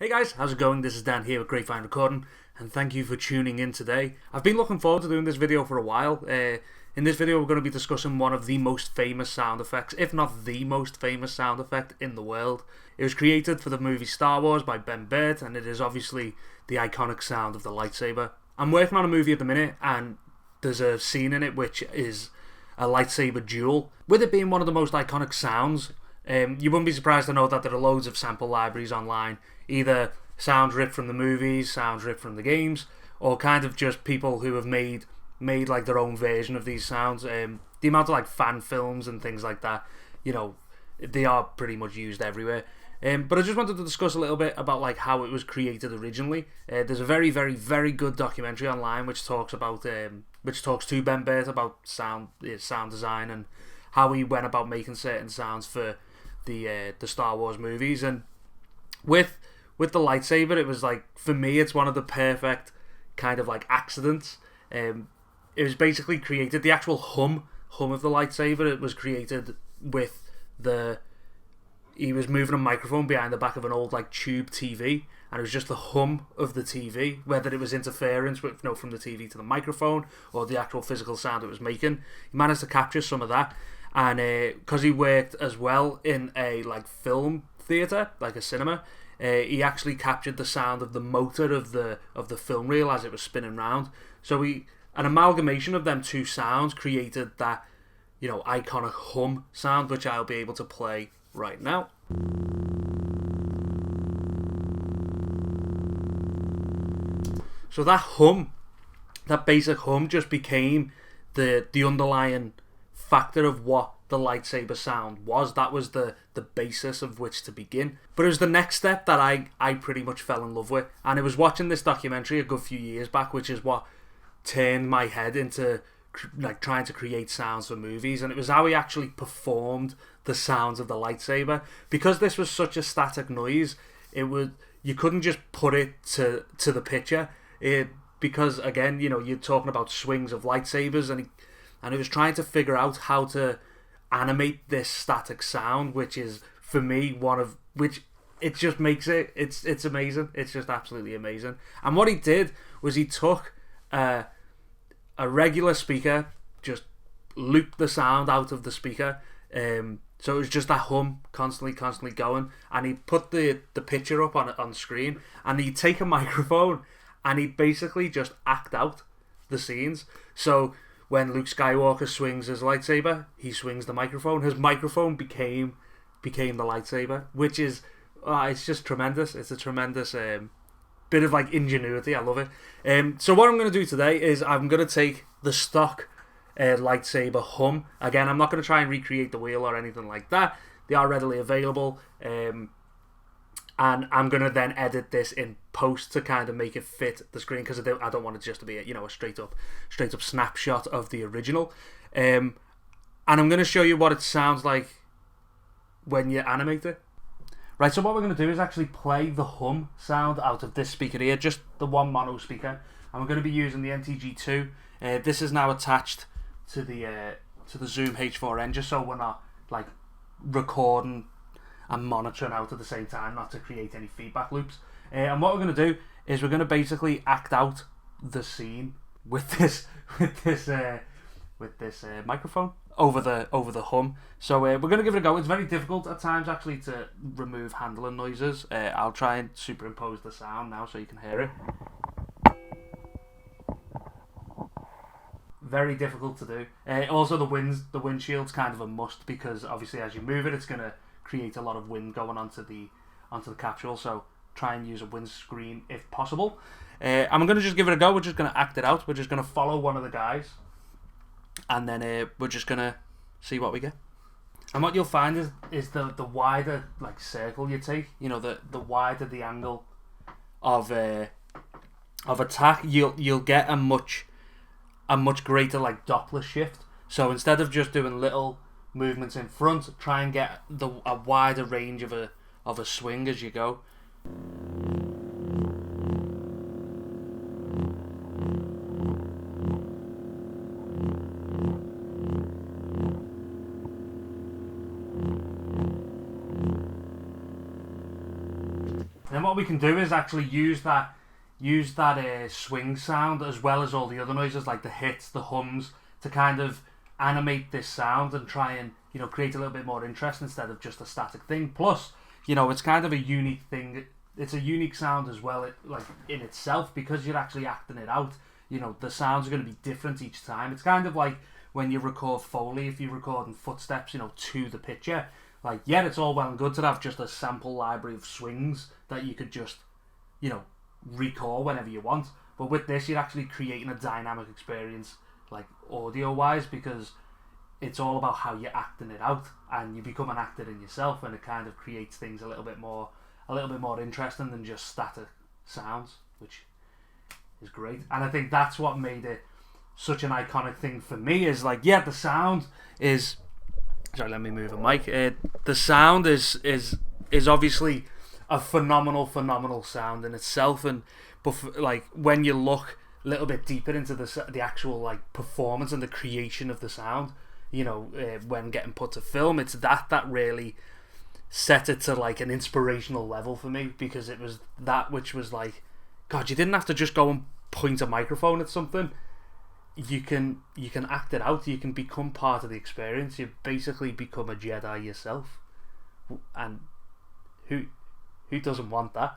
Hey guys, how's it going? This is Dan here with GrapeVineRecording, and thank you for tuning in today. I've been looking forward to doing this video for a while. In this video we're going to be discussing one of the most famous sound effects, if not the most famous sound effect in the world. It was created for the movie Star Wars by Burtt, and it is obviously the iconic sound of the lightsaber. I'm working on a movie at the minute, and there's a scene in it which is a lightsaber duel. With it being one of the most iconic sounds, you wouldn't be surprised to know that there are loads of sample libraries online, either sounds ripped from the movies, sounds ripped from the games, or kind of just people who have made like their own version of these sounds. The amount of like fan films and things like that, you know, they are pretty much used everywhere. But I just wanted to discuss a little bit about like how it was created originally. There's a very good documentary online which talks about to Ben Burtt about sound design and how he went about making certain sounds for the Star Wars movies. And with the lightsaber, it was like, for me, it's one of the perfect kind of like accidents. It was basically created, the actual hum of the lightsaber, it was created with he was moving a microphone behind the back of an old like tube TV, and it was just the hum of the TV, whether it was interference with, from the TV to the microphone or the actual physical sound it was making. He managed to capture some of that, and because he worked as well in a like film theatre, like a cinema, he actually captured the sound of the motor of the film reel as it was spinning round. So an amalgamation of them two sounds created that, iconic hum sound, which I'll be able to play right now. So that hum, that basic hum, just became the underlying factor of what the lightsaber sound was. That was the basis of which to begin. But it was the next step that I pretty much fell in love with, and it was watching this documentary a good few years back, which is what turned my head into like trying to create sounds for movies. And it was how he actually performed the sounds of the lightsaber, because this was such a static noise. You couldn't just put it to the picture, because again, you're talking about swings of lightsabers, and it was trying to figure out how to animate this static sound, which is, for me, it just makes it's amazing. It's just absolutely amazing. And what he did was he took a regular speaker, just looped the sound out of the speaker, so it was just that hum constantly going, and he put the picture up on screen, and he'd take a microphone and he'd basically just act out the scenes. So when Luke Skywalker swings his lightsaber, he swings the microphone. His microphone became the lightsaber, which is it's just tremendous. It's a tremendous bit of like ingenuity. I love it. So what I'm going to do today is I'm going to take the stock lightsaber hum. Again, I'm not going to try and recreate the wheel or anything like that. They are readily available. And I'm going to then edit this in post to kind of make it fit the screen, because I don't want it just to be a straight up snapshot of the original. And I'm going to show you what it sounds like when you animate it. Right, so what we're going to do is actually play the hum sound out of this speaker here, just the one mono speaker. And we're going to be using the NTG2. This is now attached to the Zoom H4n, just so we're not like recording and monitoring out at the same time, not to create any feedback loops. And what we're going to do is we're going to basically act out the scene with this microphone over the hum. So we're going to give it a go. It's very difficult at times actually to remove handling noises. I'll try and superimpose the sound now so you can hear it. Very difficult to do. Also the windshield's kind of a must, because obviously as you move it, it's going to create a lot of wind going onto the capsule, so try and use a windscreen if possible. I'm going to just give it a go. We're just going to act it out. We're just going to follow one of the guys, and then we're just going to see what we get. And what you'll find is the wider like circle you take, the wider the angle of attack, you'll get a much greater like Doppler shift. So instead of just doing little movements in front, try and get a wider range of a swing as you go. And what we can do is actually use that swing sound as well as all the other noises like the hits, the hums, to kind of animate this sound and try and, you know, create a little bit more interest instead of just a static thing. Plus, you know, it's kind of a unique thing. It's a unique sound as well, like in itself, because you're actually acting it out. You know, the sounds are going to be different each time. It's kind of like when you record Foley, if you're recording footsteps, you know, to the picture. Like, yeah, it's all well and good to have just a sample library of swings that you could just, you know, recall whenever you want. But with this, you're actually creating a dynamic experience, like audio-wise, because it's all about how you're acting it out, and you become an actor in yourself, and it kind of creates things a little bit more interesting than just static sounds, which is great. And I think that's what made it such an iconic thing for me. Is like, yeah, the sound is. Sorry, let me move a mic. The sound is obviously a phenomenal sound in itself, but like when you look a little bit deeper into the actual like performance and the creation of the sound, you know, when getting put to film, it's that really set it to like an inspirational level for me, because it was that which was like, God, you didn't have to just go and point a microphone at something. You can act it out. You can become part of the experience. You basically become a Jedi yourself, and who doesn't want that?